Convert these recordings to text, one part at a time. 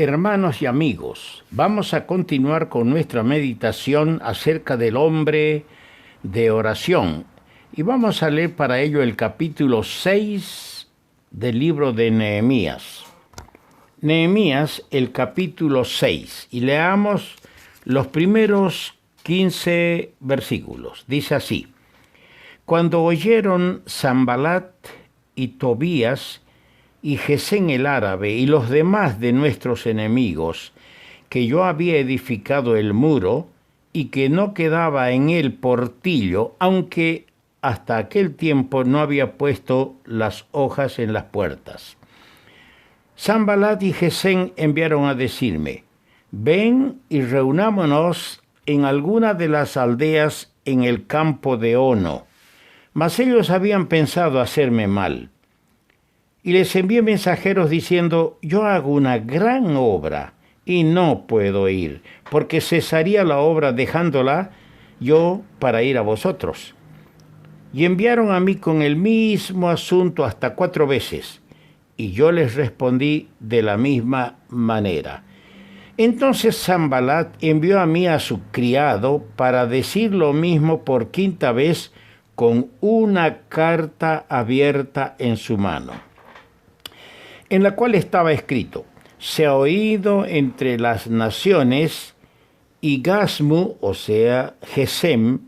Hermanos y amigos, vamos a continuar con nuestra meditación acerca del hombre de oración y vamos a leer para ello el capítulo 6 del libro de Nehemías. Nehemías, el capítulo 6, y leamos los primeros 15 versículos. Dice así: Cuando oyeron Sanballat y Tobías y Gesén el árabe y los demás de nuestros enemigos que yo había edificado el muro y que no quedaba en él portillo, aunque hasta aquel tiempo no había puesto las hojas en las puertas, Sanballat y Gesén enviaron a decirme: ven y reunámonos en alguna de las aldeas en el campo de Ono. Mas ellos habían pensado hacerme mal. Y les envié mensajeros diciendo: yo hago una gran obra y no puedo ir, porque cesaría la obra dejándola yo para ir a vosotros. Y enviaron a mí con el mismo asunto hasta 4 veces, y yo les respondí de la misma manera. Entonces Sanballat envió a mí a su criado para decir lo mismo por 5ª vez, con una carta abierta en su mano, en la cual estaba escrito: se ha oído entre las naciones, y Gasmu, o sea, Gesem,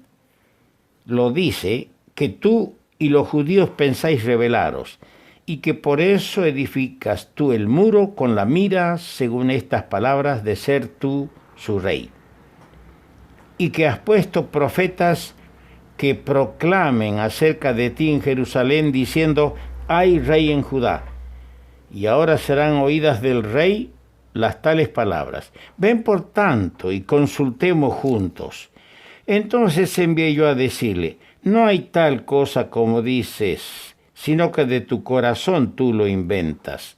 lo dice, que tú y los judíos pensáis rebelaros, y que por eso edificas tú el muro con la mira, según estas palabras, de ser tú su rey. Y que has puesto profetas que proclamen acerca de ti en Jerusalén, diciendo: hay rey en Judá. Y ahora serán oídas del rey las tales palabras. Ven por tanto y consultemos juntos. Entonces envié yo a decirle: no hay tal cosa como dices, sino que de tu corazón tú lo inventas.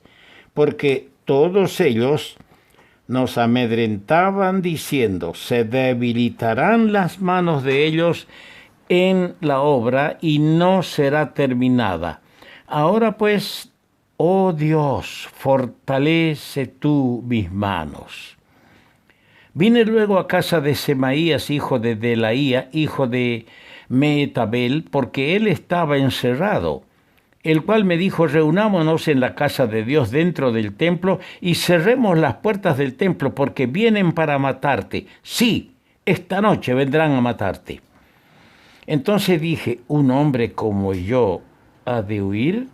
Porque todos ellos nos amedrentaban diciendo: se debilitarán las manos de ellos en la obra y no será terminada. Ahora pues, oh Dios, fortalece tú mis manos. Vine luego a casa de Semaías, hijo de Delaía, hijo de Mehetabel, porque él estaba encerrado, el cual me dijo: reunámonos en la casa de Dios dentro del templo y cerremos las puertas del templo, porque vienen para matarte. Sí, esta noche vendrán a matarte. Entonces dije: ¿un hombre como yo ha de huir?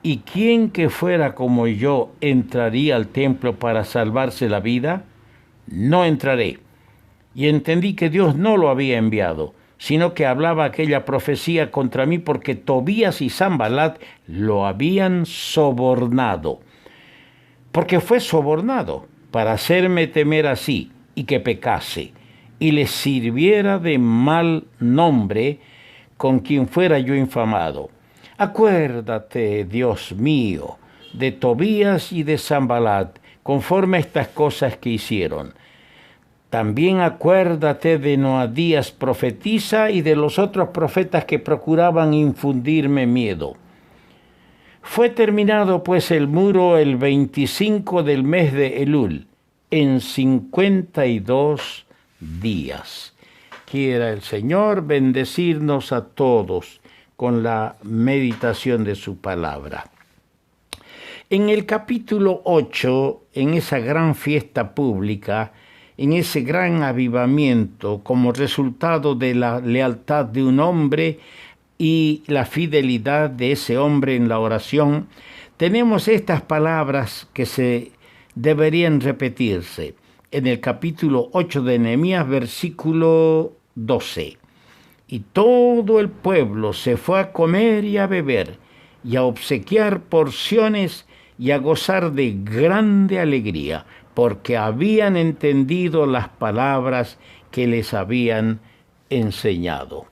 ¿Y quién que fuera como yo entraría al templo para salvarse la vida? No entraré. Y entendí que Dios no lo había enviado, sino que hablaba aquella profecía contra mí, porque Tobías y Sanballat lo habían sobornado. Porque fue sobornado para hacerme temer así y que pecase, y les sirviera de mal nombre con quien fuera yo infamado. Acuérdate, Dios mío, de Tobías y de Sanballat, conforme a estas cosas que hicieron. También acuérdate de Noadías profetisa y de los otros profetas que procuraban infundirme miedo. Fue terminado pues el muro el 25 del mes de Elul, en 52 días. Quiera el Señor bendecirnos a todos con la meditación de su palabra. En el capítulo 8, en esa gran fiesta pública, en ese gran avivamiento como resultado de la lealtad de un hombre y la fidelidad de ese hombre en la oración, tenemos estas palabras que se deberían repetirse. En el capítulo 8 de Nehemías, versículo 12. Y todo el pueblo se fue a comer y a beber, y a obsequiar porciones y a gozar de grande alegría, porque habían entendido las palabras que les habían enseñado.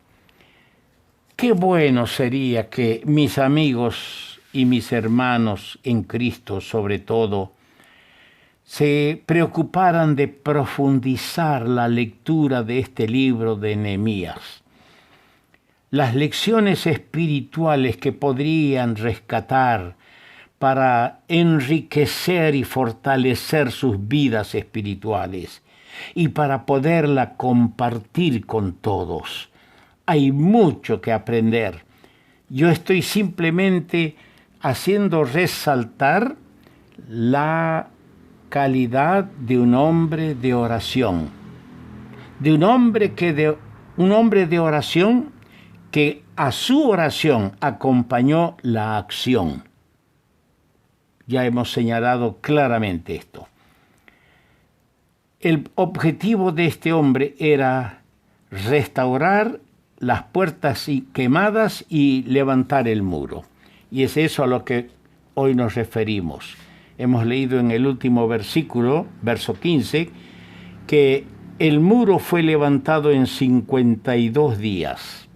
Qué bueno sería que mis amigos y mis hermanos en Cristo, sobre todo, se preocuparan de profundizar la lectura de este libro de Nehemías. Las lecciones espirituales que podrían rescatar para enriquecer y fortalecer sus vidas espirituales y para poderla compartir con todos. Hay mucho que aprender. Yo estoy simplemente haciendo resaltar la calidad de un hombre de oración, de un hombre de oración que a su oración acompañó la acción. Ya hemos señalado claramente esto. El objetivo de este hombre era restaurar las puertas quemadas y levantar el muro. Y es eso a lo que hoy nos referimos. Hemos leído en el último versículo, verso 15, que el muro fue levantado en 52 días,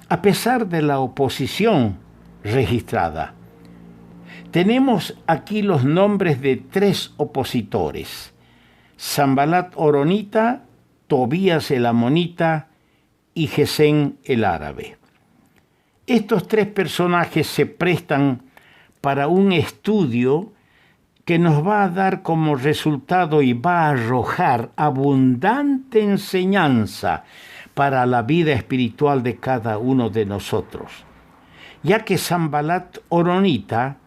a pesar de la oposición registrada. Tenemos aquí los nombres de 3 opositores: Sanbalat Horonita, Tobías el Amonita y Gesén el árabe. Estos 3 personajes se prestan para un estudio que nos va a dar como resultado y va a arrojar abundante enseñanza para la vida espiritual de cada uno de nosotros, ya que Sanbalat Horonita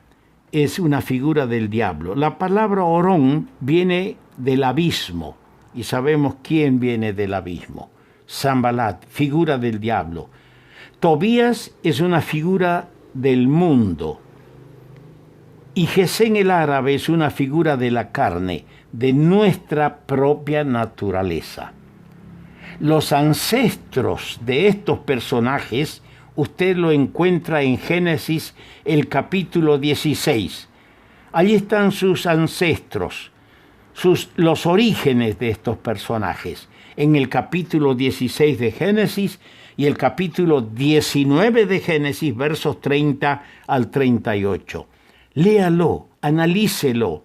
es una figura del diablo. La palabra Orón viene del abismo, y sabemos quién viene del abismo. Sanbalat, figura del diablo. Tobías es una figura del mundo. Y Gesén el árabe es una figura de la carne, de nuestra propia naturaleza. Los ancestros de estos personajes usted lo encuentra en Génesis, el capítulo 16. Allí están sus ancestros, los orígenes de estos personajes, en el capítulo 16 de Génesis y el capítulo 19 de Génesis, versos 30 al 38. Léalo, analícelo,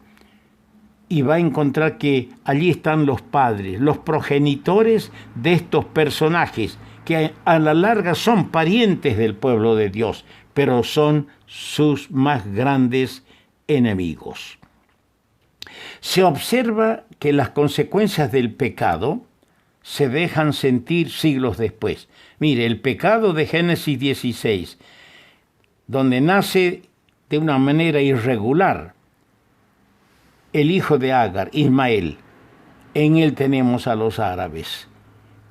y va a encontrar que allí están los padres, los progenitores de estos personajes, que a la larga son parientes del pueblo de Dios, pero son sus más grandes enemigos. Se observa que las consecuencias del pecado se dejan sentir siglos después. Mire, el pecado de Génesis 16, donde nace de una manera irregular el hijo de Agar, Ismael, en él tenemos a los árabes.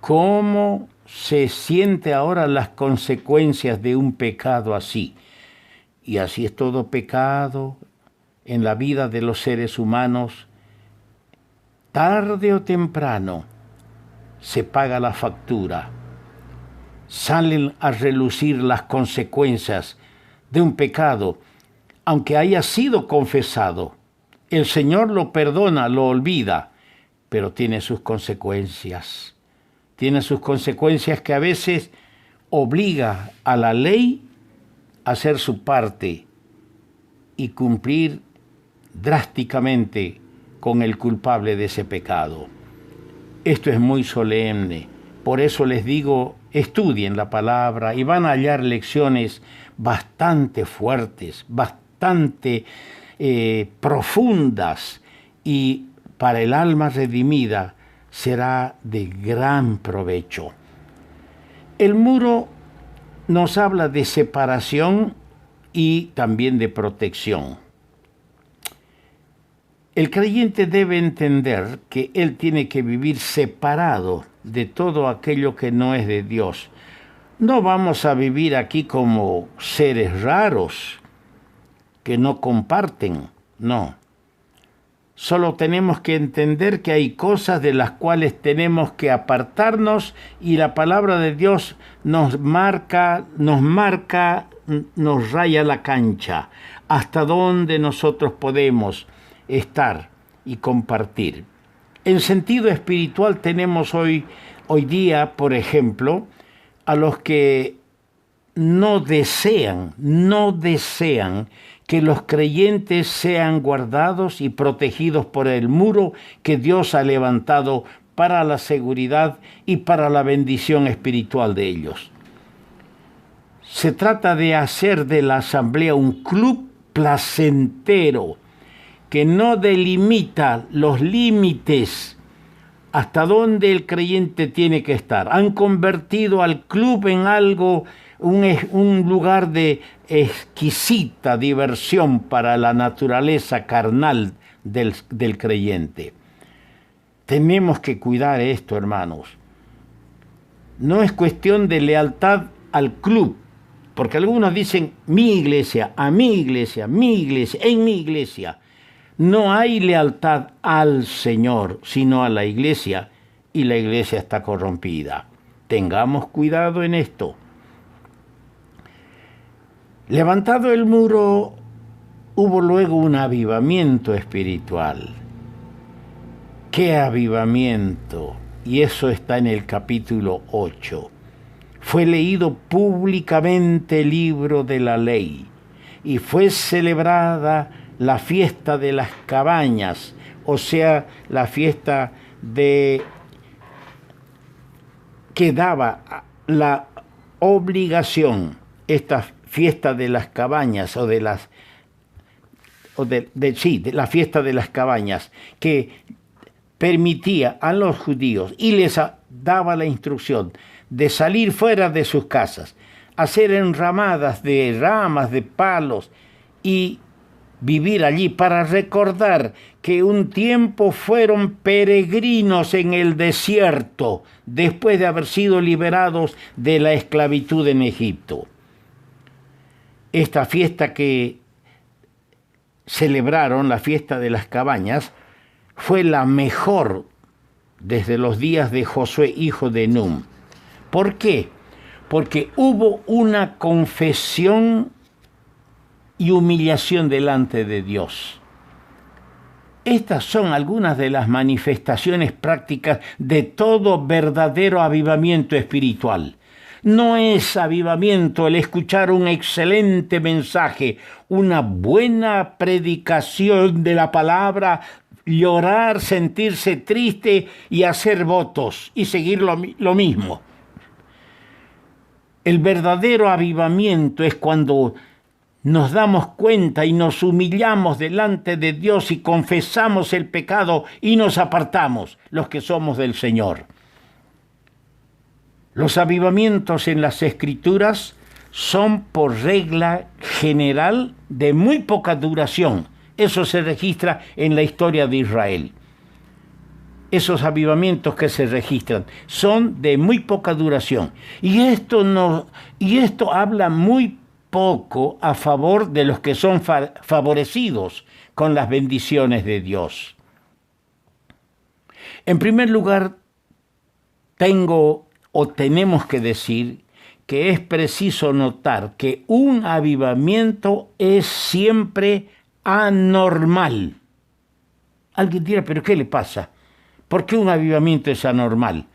¿Cómo se siente ahora las consecuencias de un pecado así? Y así es todo pecado en la vida de los seres humanos. Tarde o temprano se paga la factura. Salen a relucir las consecuencias de un pecado, aunque haya sido confesado. El Señor lo perdona, lo olvida, pero tiene sus consecuencias. Tiene sus consecuencias que a veces obliga a la ley a hacer su parte y cumplir drásticamente con el culpable de ese pecado. Esto es muy solemne. Por eso les digo, estudien la palabra y van a hallar lecciones bastante fuertes, bastante profundas, y para el alma redimida será de gran provecho. El muro nos habla de separación y también de protección. El creyente debe entender que él tiene que vivir separado de todo aquello que no es de Dios. No vamos a vivir aquí como seres raros que no comparten, no. Solo tenemos que entender que hay cosas de las cuales tenemos que apartarnos, y la palabra de Dios nos raya la cancha, hasta donde nosotros podemos estar y compartir. En sentido espiritual tenemos hoy día, por ejemplo, a los que no desean que los creyentes sean guardados y protegidos por el muro que Dios ha levantado para la seguridad y para la bendición espiritual de ellos. Se trata de hacer de la asamblea un club placentero, que no delimita los límites hasta donde el creyente tiene que estar. Han convertido al club en algo, un lugar de exquisita diversión para la naturaleza carnal del creyente. Tenemos que cuidar esto, hermanos. No es cuestión de lealtad al club, porque algunos dicen mi iglesia, a mi iglesia, mi iglesia, en mi iglesia. No hay lealtad al Señor, sino a la iglesia, y la iglesia está corrompida. Tengamos cuidado en esto. Levantado el muro, hubo luego un avivamiento espiritual. ¡Qué avivamiento! Y eso está en el capítulo 8. Fue leído públicamente el libro de la ley y fue celebrada la fiesta de las cabañas, o sea, la fiesta que daba la obligación, esta fiesta de las cabañas, de la fiesta de las cabañas, que permitía a los judíos y les daba la instrucción de salir fuera de sus casas, hacer enramadas de ramas, de palos y vivir allí para recordar que un tiempo fueron peregrinos en el desierto después de haber sido liberados de la esclavitud en Egipto. Esta fiesta que celebraron, la fiesta de las cabañas, fue la mejor desde los días de Josué, hijo de Nun. ¿Por qué? Porque hubo una confesión y humillación delante de Dios. Estas son algunas de las manifestaciones prácticas de todo verdadero avivamiento espiritual. No es avivamiento el escuchar un excelente mensaje, una buena predicación de la palabra, llorar, sentirse triste y hacer votos y seguir lo mismo. El verdadero avivamiento es cuando nos damos cuenta y nos humillamos delante de Dios y confesamos el pecado y nos apartamos, los que somos del Señor. Los avivamientos en las Escrituras son por regla general de muy poca duración. Eso se registra en la historia de Israel. Esos avivamientos que se registran son de muy poca duración. Y esto habla muy poco a favor de los que son favorecidos con las bendiciones de Dios. En primer lugar, tenemos que decir que es preciso notar que un avivamiento es siempre anormal. Alguien dirá, ¿pero qué le pasa? ¿Por qué un avivamiento es anormal?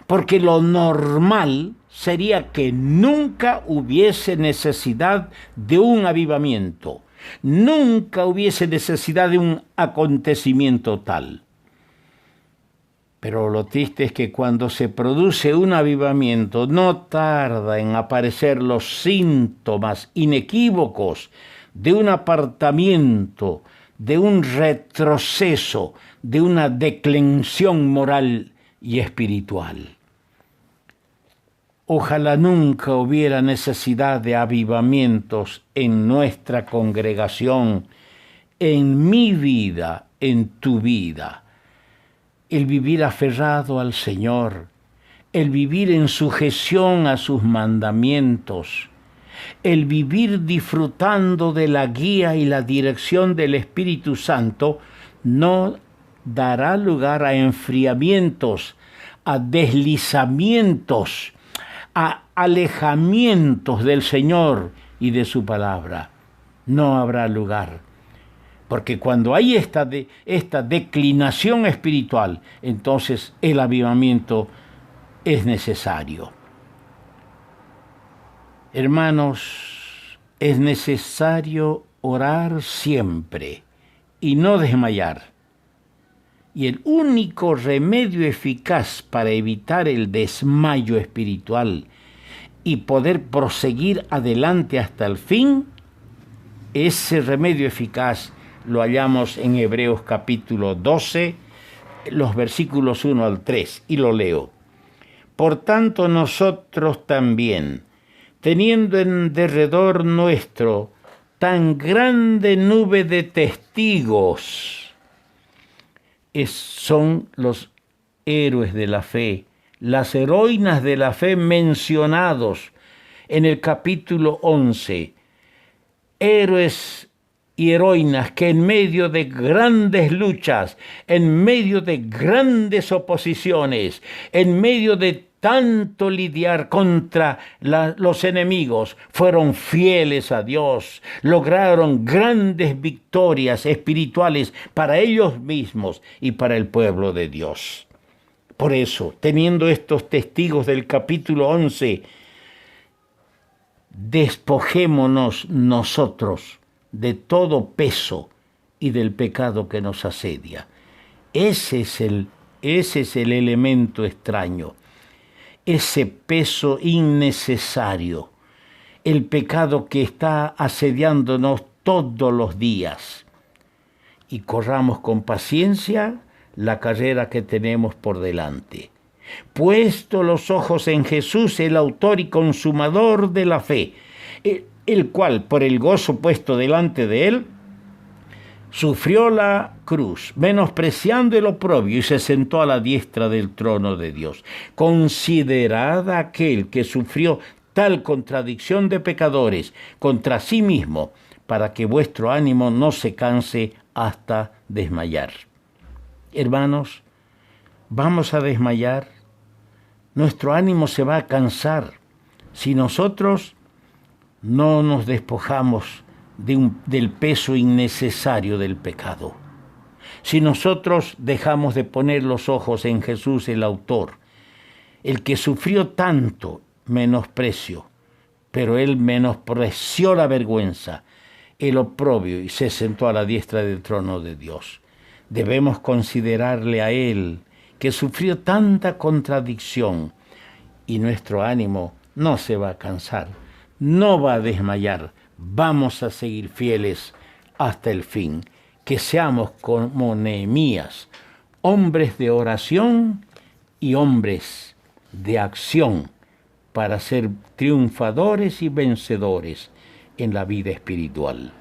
Porque lo normal sería que nunca hubiese necesidad de un avivamiento, nunca hubiese necesidad de un acontecimiento tal. Pero lo triste es que cuando se produce un avivamiento, no tarda en aparecer los síntomas inequívocos de un apartamiento, de un retroceso, de una declensión moral y espiritual. Ojalá nunca hubiera necesidad de avivamientos en nuestra congregación, en mi vida, en tu vida. El vivir aferrado al Señor, el vivir en sujeción a sus mandamientos, el vivir disfrutando de la guía y la dirección del Espíritu Santo no dará lugar a enfriamientos, a deslizamientos, a alejamientos del Señor y de su palabra. No habrá lugar. Porque cuando hay esta declinación espiritual, entonces el avivamiento es necesario. Hermanos, es necesario orar siempre y no desmayar. Y el único remedio eficaz para evitar el desmayo espiritual y poder proseguir adelante hasta el fin Ese remedio eficaz lo hallamos en Hebreos capítulo 12, los versículos 1 al 3, y lo leo. Por tanto, nosotros también, teniendo en derredor nuestro tan grande nube de testigos, son los héroes de la fe, las heroínas de la fe mencionados en el capítulo 11, héroes y heroínas que en medio de grandes luchas, en medio de grandes oposiciones, en medio de tanto lidiar contra los enemigos, fueron fieles a Dios, lograron grandes victorias espirituales para ellos mismos y para el pueblo de Dios. Por eso, teniendo estos testigos del capítulo 11, despojémonos nosotros de todo peso y del pecado que nos asedia. Ese es el elemento extraño, ese peso innecesario, el pecado que está asediándonos todos los días. Y corramos con paciencia la carrera que tenemos por delante. Puesto los ojos en Jesús, el autor y consumador de la fe, el cual, por el gozo puesto delante de él, sufrió la cruz, menospreciando el oprobio, y se sentó a la diestra del trono de Dios. Considerad a aquel que sufrió tal contradicción de pecadores contra sí mismo, para que vuestro ánimo no se canse hasta desmayar. Hermanos, vamos a desmayar, nuestro ánimo se va a cansar si nosotros no nos despojamos del peso innecesario del pecado. Si nosotros dejamos de poner los ojos en Jesús, el autor, el que sufrió tanto menosprecio, pero él menospreció la vergüenza, el oprobio, y se sentó a la diestra del trono de Dios. Debemos considerarle a él, que sufrió tanta contradicción, y nuestro ánimo no se va a cansar, no va a desmayar. Vamos a seguir fieles hasta el fin. Que seamos como Nehemías, hombres de oración y hombres de acción para ser triunfadores y vencedores en la vida espiritual.